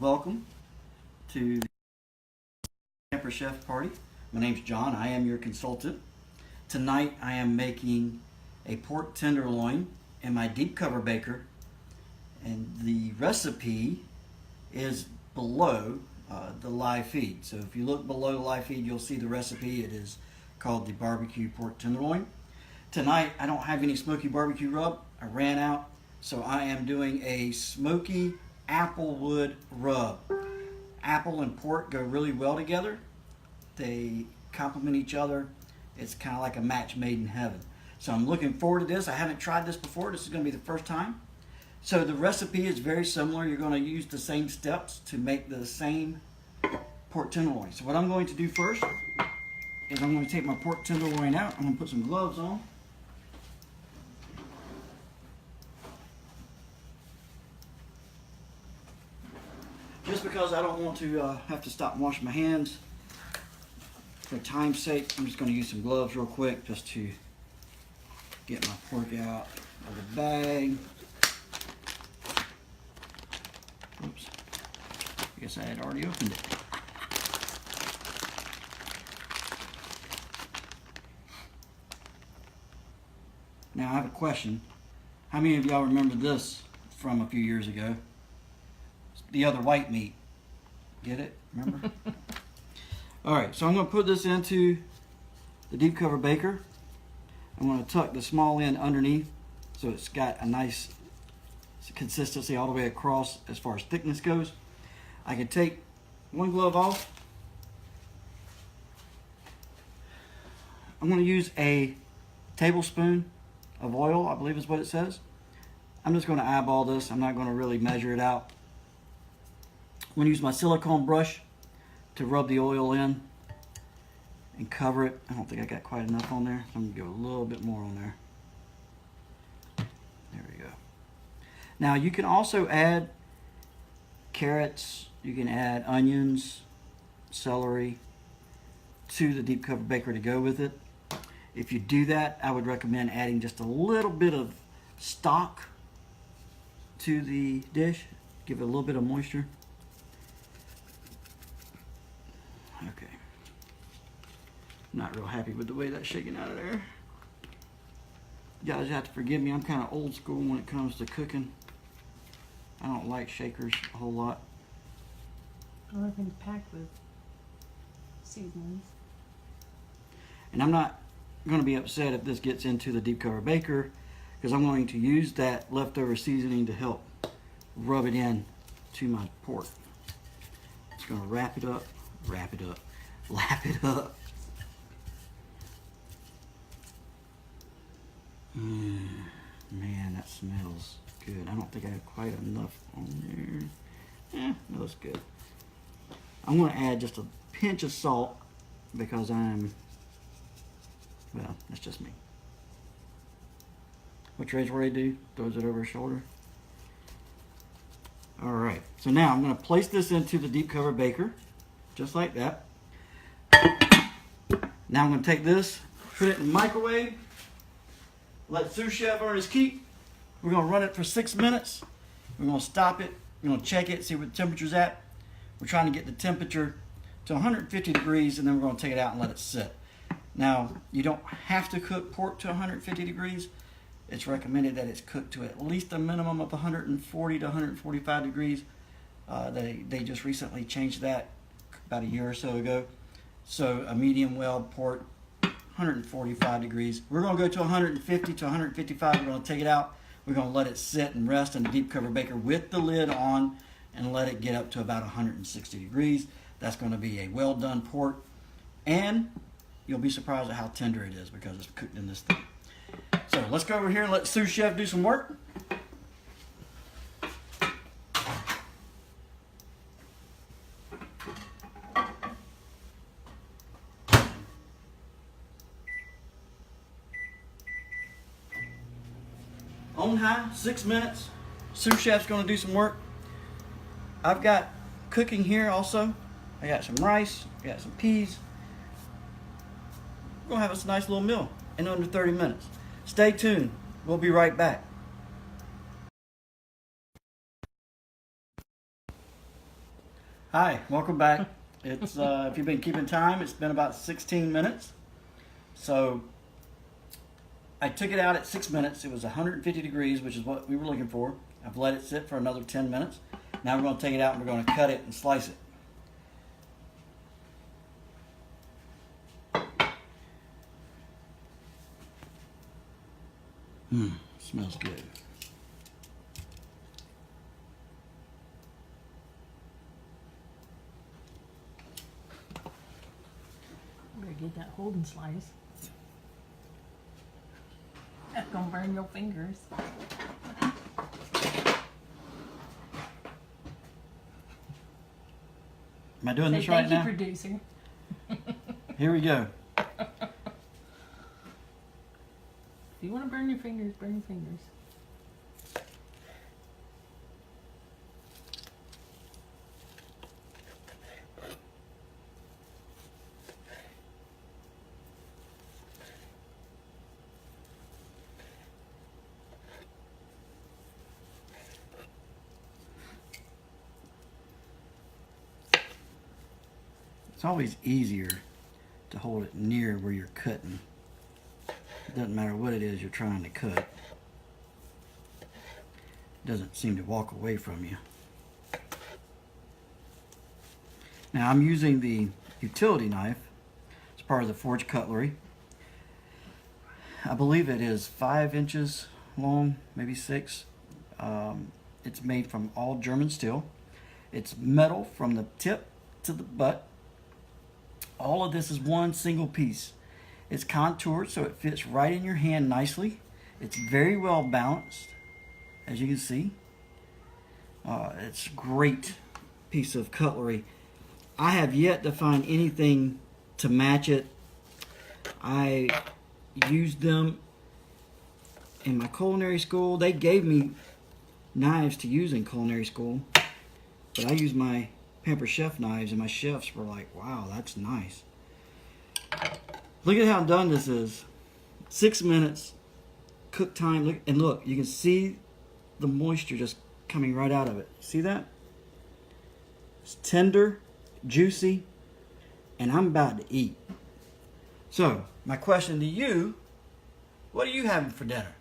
Welcome to the Camper Chef Party. My name's John. I am your consultant. Tonight I am making a pork tenderloin in my deep cover baker, and the recipe is below the live feed. So if you look below the live feed, you'll see the recipe. It is called the barbecue pork tenderloin. Tonight I don't have any smoky barbecue rub. I ran out, so I am doing a smoky applewood rub. Apple and pork go really well together. They complement each other. It's kind of like a match made in heaven. So I'm looking forward to this. I haven't tried this before. This is going to be the first time. So the recipe is very similar. You're going to use the same steps to make the same pork tenderloin. So what I'm going to do first is I'm going to take my pork tenderloin out. I'm going to put some gloves on. Just because I don't want to have to stop and wash my hands, for time's sake, I'm just going to use some gloves real quick just to get my pork out of the bag. Oops, I guess I had already opened it. Now I have a question. How many of y'all remember this from a few years ago? The other white meat. Get it? Remember? Alright, so I'm going to put this into the deep cover baker. I'm going to tuck the small end underneath so it's got a nice consistency all the way across as far as thickness goes. I can take one glove off. I'm going to use a tablespoon of oil, I believe is what it says. I'm just going to eyeball this. I'm not going to really measure it out. I'm going to use my silicone brush to rub the oil in and cover it. I don't think I got quite enough on there. I'm going to go a little bit more on there. There we go. Now you can also add carrots, you can add onions, celery to the deep cover baker to go with it. If you do that, I would recommend adding just a little bit of stock to the dish. Give it a little bit of moisture. Okay. Not real happy with the way that's shaking out of there. You guys have to forgive me. I'm kind of old school when it comes to cooking. I don't like shakers a whole lot. Well, everything's packed with seasonings. And I'm not going to be upset if this gets into the deep cover baker, because I'm going to use that leftover seasoning to help rub it in to my pork. Just going to wrap it up, lap it up. Man, that smells good. I don't think I have quite enough on there. That looks good. I'm going to add just a pinch of salt because well, that's just me. What Trey's ready to do? Throws it over his shoulder. Alright, so now I'm going to place this into the deep cover baker, just like that. Now I'm going to take this, put it in the microwave, let sous chef earn his keep. We're going to run it for 6 minutes. We're going to stop it. We're going to check it, see what the temperature's at. We're trying to get the temperature to 150 degrees, and then we're going to take it out and let it sit. Now, you don't have to cook pork to 150 degrees. It's recommended that it's cooked to at least a minimum of 140 to 145 degrees. They just recently changed that about a year or so ago. So a medium well pork, 145 degrees. We're going to go to 150 to 155. We're going to take it out. We're going to let it sit and rest in the deep cover baker with the lid on and let it get up to about 160 degrees. That's going to be a well done pork, and you'll be surprised at how tender it is because it's cooked in this thing. So let's go over here and let sous chef do some work. On high, 6 minutes. Sous chef's going to do some work. I've got cooking here also. I got some rice, I got some peas. We're going to have us a nice little meal in under 30 minutes. Stay tuned. We'll be right back. Hi, welcome back. It's if you've been keeping time, it's been about 16 minutes. So I took it out at 6 minutes. It was 150 degrees, which is what we were looking for. I've let it sit for another 10 minutes. Now we're going to take it out and we're going to cut it and slice it. Smells good. Better get that Holden slice. That's gonna burn your fingers. Am I doing this right now? Thank you, producer. Here we go. If you want to burn your fingers, burn your fingers. It's always easier to hold it near where you're cutting. It doesn't matter what it is you're trying to cut. It doesn't seem to walk away from you. Now I'm using the utility knife. It's part of the forged cutlery. I believe it is 5 inches long, maybe 6. It's made from all German steel. It's metal from the tip to the butt. All of this is one single piece. It's contoured so it fits right in your hand nicely. It's very well balanced, as you can see. It's a great piece of cutlery. I have yet to find anything to match it. I used them in my culinary school. They gave me knives to use in culinary school, but I used my Pamper Chef knives, and my chefs were like, wow, that's nice. Look at how done this is. 6 minutes, cook time. Look, and look, you can see the moisture just coming right out of it. See that? It's tender, juicy, and I'm about to eat. So, my question to you, what are you having for dinner?